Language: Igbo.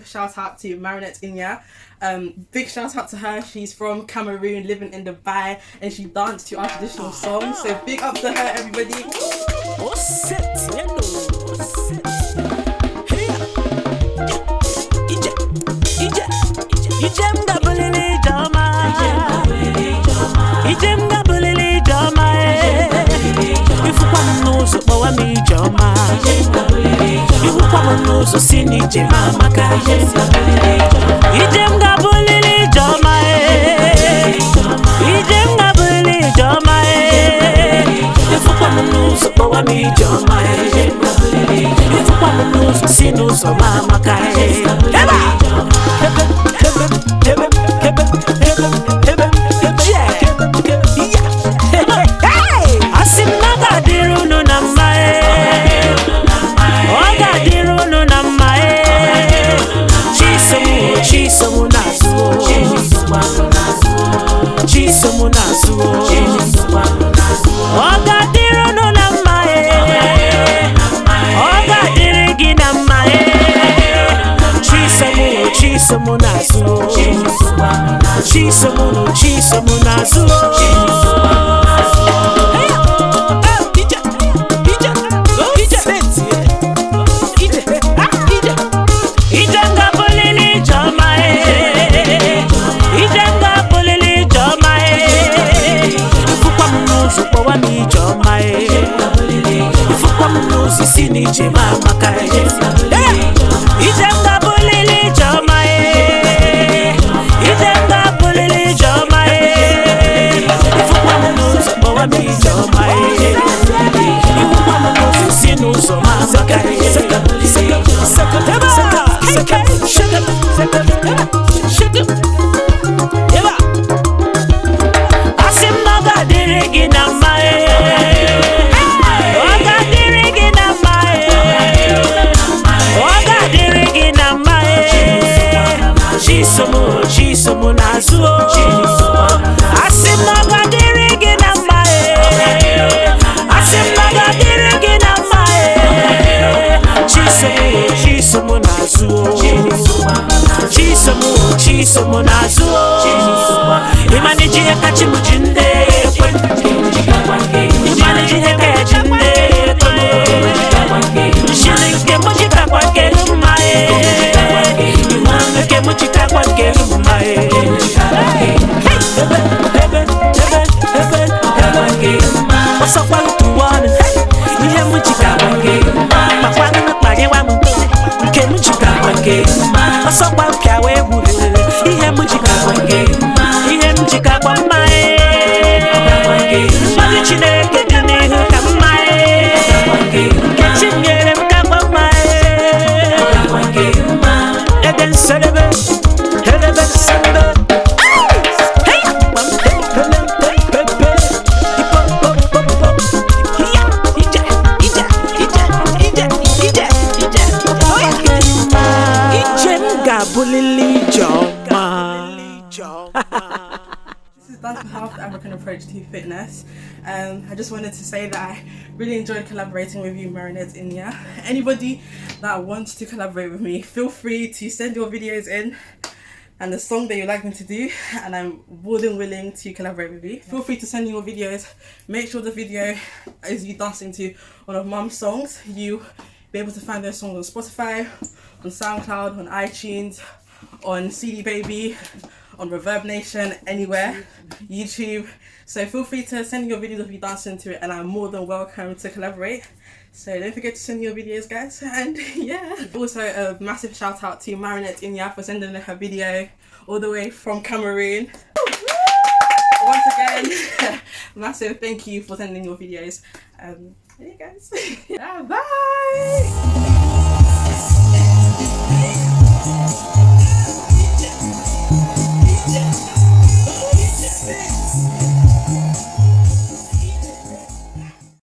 massive shout out to Marinette Inya. Big shout out to her. She's from Cameroon, living in Dubai, and she danced to our traditional songs. So big up to her, everybody. Oh, sit, so sini jema maka ijem gabulili joma ijem gabulili joma ifupa munuso bawa mi joma ifupa munuso sinu so maka asimnaga dirunu namae oga dirunu Chisomunazu Oga dirono na mae Oga dirigi na mae Chisomunazu Chisomunazu Sini jema makae ijenga bulili jamae ijenga bulili jamae ifukwa munuzo bawa mi jamae ifukwa munuzo sinu so makae yeba asimnaga dirigi na mae Chisomunazu asimnaga dirigi na mae asimnaga dirigi na mae Chisomunazu imaniji hekachi mujinde imaniji hekachi mujinde shilinge mujika kwake mae imanike mujika kwake mae wasa kwa tuwana ihe mujika kwake mapana na kwage wa mu ke mujika kwake wasa kwa kawe wu ihe mujika kwake ihe mujika kwa mae mali chineke dine ka mae ke chinyere ka kwa mae eden serebe This is done for Half the African Approach to Fitness. I just wanted to say that I really enjoyed collaborating with you, Marinette Inya. Anybody that wants to collaborate with me, feel free to send your videos in and the song that you'd like me to do, and I'm more than willing to collaborate with you. Feel free to send in your videos. Make sure the video is you dancing to one of Mum's songs. You'll be able to find those songs on Spotify, on SoundCloud, on iTunes, on CD Baby, on Reverb Nation, anywhere, YouTube. So feel free to send your videos if you dance into it, and I'm more than welcome to collaborate. So don't forget to send your videos, guys. And yeah, also a massive shout out to Marinette Inya for sending her video all the way from Cameroon. Once again, massive thank you for sending your videos. Yeah, guys. Bye.